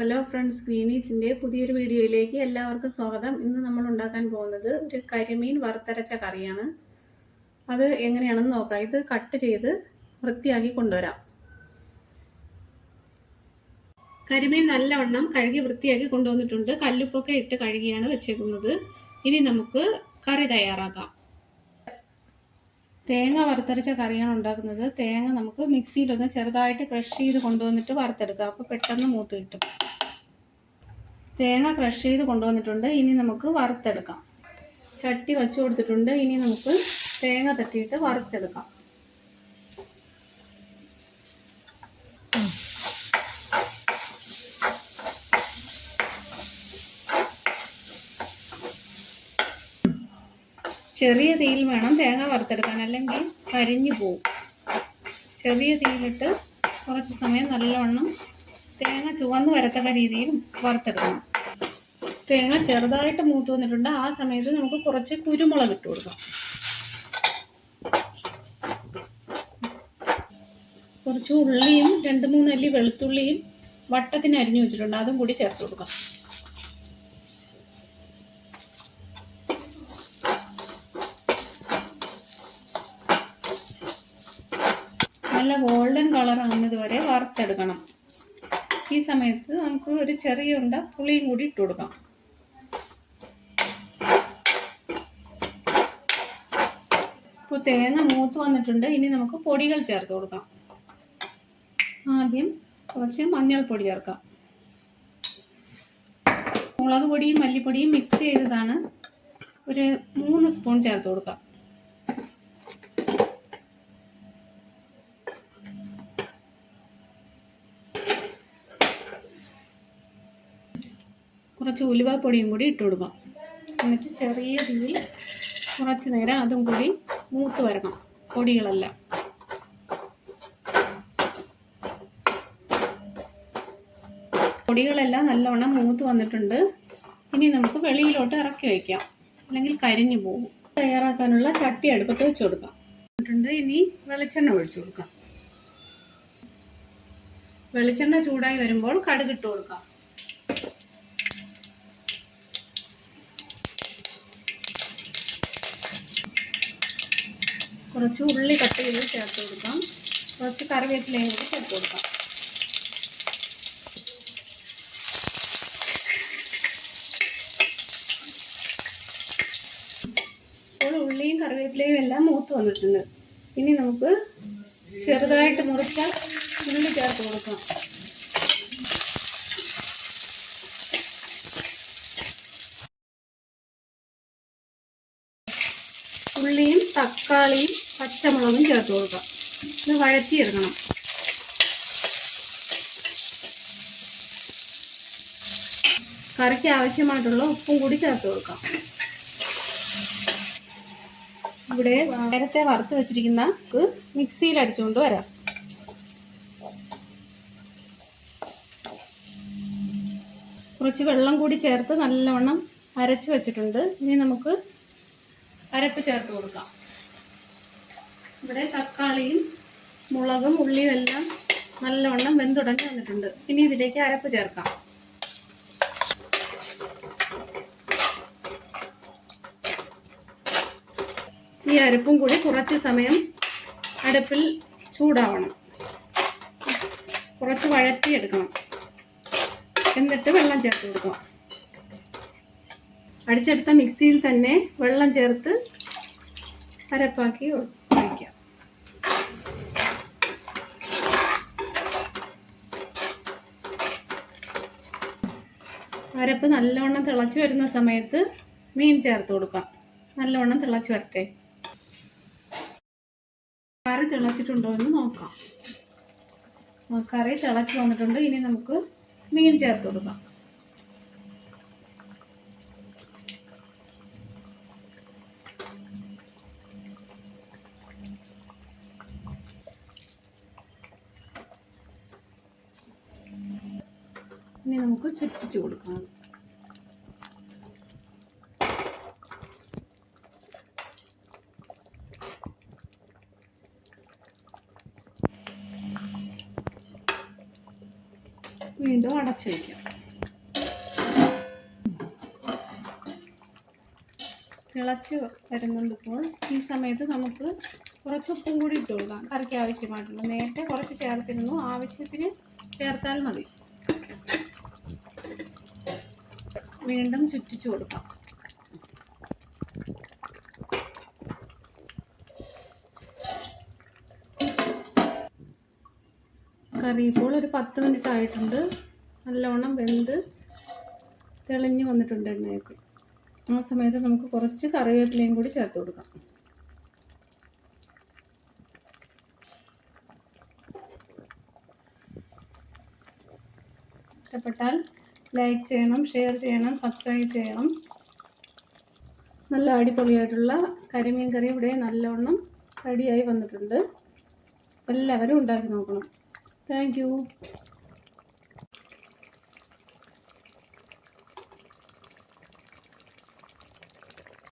Hello friends, ഗ്രീനീസിൻ്റെ പുതിയൊരു വീഡിയോയിലേക്ക് എല്ലാവർക്കും സ്വാഗതം. ഇന്ന് നമ്മൾ ഉണ്ടാക്കാൻ പോകുന്നത് ഒരു കരിമീൻ വറുത്തരച്ച കറിയാണ്. അത് എങ്ങനെയാണെന്ന് നോക്കാം. ഇത് കട്ട് ചെയ്ത് വൃത്തിയാക്കി കൊണ്ടുവരാം. കരിമീൻ നല്ലവണ്ണം കഴുകി വൃത്തിയാക്കി കൊണ്ടുവന്നിട്ടുണ്ട്. കല്ലുപ്പൊക്കെ ഇട്ട് കഴുകിയാണ് വെച്ചേക്കുന്നത്. ഇനി നമുക്ക് കറി തയ്യാറാക്കാം. തേങ്ങ വറുത്തരച്ച കറിയാണ് ഉണ്ടാക്കുന്നത്. തേങ്ങ നമുക്ക് മിക്സിയിലൊന്ന് ചെറുതായിട്ട് ക്രഷ് ചെയ്ത് കൊണ്ടുവന്നിട്ട് വറുത്തെടുക്കാം. അപ്പോൾ പെട്ടെന്ന് മൂത്ത് കിട്ടും. തേങ്ങ ക്രഷ് ചെയ്ത് കൊണ്ടുവന്നിട്ടുണ്ട്. ഇനി നമുക്ക് വറുത്തെടുക്കാം. ചട്ടി വച്ചു കൊടുത്തിട്ടുണ്ട്. ഇനി നമുക്ക് തേങ്ങ തട്ടിയിട്ട് വറുത്തെടുക്കാം. ചെറിയ തീയിൽ വേണം തേങ്ങ വറുത്തെടുക്കാൻ, അല്ലെങ്കിൽ കരിഞ്ഞു പോവും. ചെറിയ തീയിലിട്ട് കുറച്ച് സമയം നല്ലവണ്ണം തേങ്ങ ചുവന്ന് വരത്തക്ക രീതിയിൽ വറുത്തെടുക്കണം. തേങ്ങ ചെറുതായിട്ട് മൂത്ത് വന്നിട്ടുണ്ട്. ആ സമയത്ത് നമുക്ക് കുറച്ച് കുരുമുളക് ഇട്ട് കൊടുക്കാം. കുറച്ച് ഉള്ളിയും 2-3 അല്ലി വെളുത്തുള്ളിയും വട്ടത്തിന് അരിഞ്ഞു വെച്ചിട്ടുണ്ട്. അതും കൂടി ചേർത്ത് കൊടുക്കാം. നല്ല ഗോൾഡൻ കളർ ആവുന്നത് വരെ വറുത്തെടുക്കണം. ഈ സമയത്ത് നമുക്ക് ഒരു ചെറിയ ഉണ്ട പുളിയും കൂടി ഇട്ട് കൊടുക്കാം. ഇപ്പോൾ തേങ്ങ മൂത്ത് വന്നിട്ടുണ്ട്. ഇനി നമുക്ക് പൊടികൾ ചേർത്ത് കൊടുക്കാം. ആദ്യം കുറച്ച് മഞ്ഞൾപ്പൊടി ചേർക്കാം. മുളക് പൊടിയും മല്ലിപ്പൊടിയും മിക്സ് ചെയ്തതാണ്. ഒരു 3 സ്പൂൺ ചേർത്ത് കൊടുക്കാം. കുറച്ച് ഉലുവാപ്പൊടിയും കൂടി ഇട്ട് കൊടുക്കാം. എന്നിട്ട് ചെറിയ തീയിൽ കുറച്ച് നേരം അതും കൂടി മൂത്ത് വരണം. പൊടികളെല്ലാം നല്ലവണ്ണം മൂത്ത് വന്നിട്ടുണ്ട്. ഇനി നമുക്ക് വെളിയിലോട്ട് ഇറക്കി വയ്ക്കാം, അല്ലെങ്കിൽ കരിഞ്ഞു പോകും. തയ്യാറാക്കാനുള്ള ചട്ടി അടുപ്പത്ത് വെച്ച് കൊടുക്കാം. ഇനി വെളിച്ചെണ്ണ ഒഴിച്ചു കൊടുക്കാം. വെളിച്ചെണ്ണ ചൂടായി വരുമ്പോൾ കടുകിട്ട് കൊടുക്കാം. കുറച്ച് ഉള്ളി കട്ട് ചെയ്ത് ചേർത്ത് കൊടുക്കാം. കുറച്ച് കറിവേപ്പിലയും കൂടി ചേർത്ത് കൊടുക്കാം. ഇപ്പോൾ ഉള്ളിയും കറിവേപ്പിലയും എല്ലാം മൂത്ത് വന്നിട്ടുണ്ട്. ഇനി നമുക്ക് ചെറുതായിട്ട് മുറിച്ച ഉള്ളി ചേർത്ത് കൊടുക്കാം. ഉള്ളിയും തക്കാളിയും പച്ചമുളകും ചേർത്ത് കൊടുക്കാം. ഇത് വഴറ്റിയെടുക്കണം. കറിക്ക് ആവശ്യമായിട്ടുള്ള ഉപ്പും കൂടി ചേർത്ത് കൊടുക്കാം. ഇവിടെ നേരത്തെ വറുത്ത് വെച്ചിരിക്കുന്ന മിക്സിയിൽ അടിച്ചുകൊണ്ട് വരാം. കുറച്ച് വെള്ളം കൂടി ചേർത്ത് നല്ലവണ്ണം അരച്ച് വെച്ചിട്ടുണ്ട്. ഇനി നമുക്ക് അരപ്പ് ചേർത്ത് കൊടുക്കാം. ഇവിടെ തക്കാളിയും മുളകും ഉള്ളിയും എല്ലാം നല്ലവണ്ണം വെന്തുടഞ്ഞ് വന്നിട്ടുണ്ട്. ഇനി ഇതിലേക്ക് അരപ്പ് ചേർക്കാം. ഈ അരപ്പും കൂടി കുറച്ച് സമയം അടുപ്പിൽ ചൂടാവണം. കുറച്ച് വഴറ്റിയെടുക്കണം. എന്നിട്ട് വെള്ളം ചേർത്ത് കൊടുക്കാം. അടിച്ചെടുത്ത മിക്സിയിൽ തന്നെ വെള്ളം ചേർത്ത് അരപ്പാക്കി ഒഴിക്കാം. അരപ്പ് നല്ലവണ്ണം തിളച്ച് വരുന്ന സമയത്ത് മീൻ ചേർത്ത് കൊടുക്കാം. നല്ലവണ്ണം തിളച്ച് വരട്ടെ. കറി തിളച്ചിട്ടുണ്ടോ എന്ന് നോക്കാം. കറി തിളച്ച് വന്നിട്ടുണ്ട്. ഇനി നമുക്ക് മീൻ ചേർത്ത് കൊടുക്കാം. ഇനി നമുക്ക് ചുറ്റിച്ച് കൊടുക്കണം. വീണ്ടും അടച്ചു വയ്ക്കാം. തിളച്ച് വരുന്നുണ്ട്. ഇപ്പോൾ ഈ സമയത്ത് നമുക്ക് കുറച്ച് ഉപ്പും കൂടി ഇട്ട് കൊടുക്കാം. കറിക്ക് ആവശ്യമായിട്ടുള്ള. നേരത്തെ കുറച്ച് ചേർത്തിരുന്നു, ആവശ്യത്തിന് ചേർത്താൽ മതി. വീണ്ടും ചുറ്റിച്ചു കൊടുക്കാം. കറി ഇപ്പോൾ ഒരു 10 മിനിറ്റ് ആയിട്ടുണ്ട്. നല്ലവണ്ണം വെന്ത് തെളിഞ്ഞ് വന്നിട്ടുണ്ട് എണ്ണയൊക്കെ. ആ സമയത്ത് നമുക്ക് കുറച്ച് കറിവേപ്പിലയും കൂടി ചേർത്ത് കൊടുക്കാം. ഇഷ്ടപ്പെട്ടാൽ ലൈക്ക് ചെയ്യണം, ഷെയർ ചെയ്യണം, സബ്സ്ക്രൈബ് ചെയ്യണം. നല്ല അടിപൊളിയായിട്ടുള്ള കരിമീൻ കറി ഇവിടെ നല്ലവണ്ണം റെഡിയായി വന്നിട്ടുണ്ട്. എല്ലാവരും ഉണ്ടാക്കി നോക്കണം. Thank you.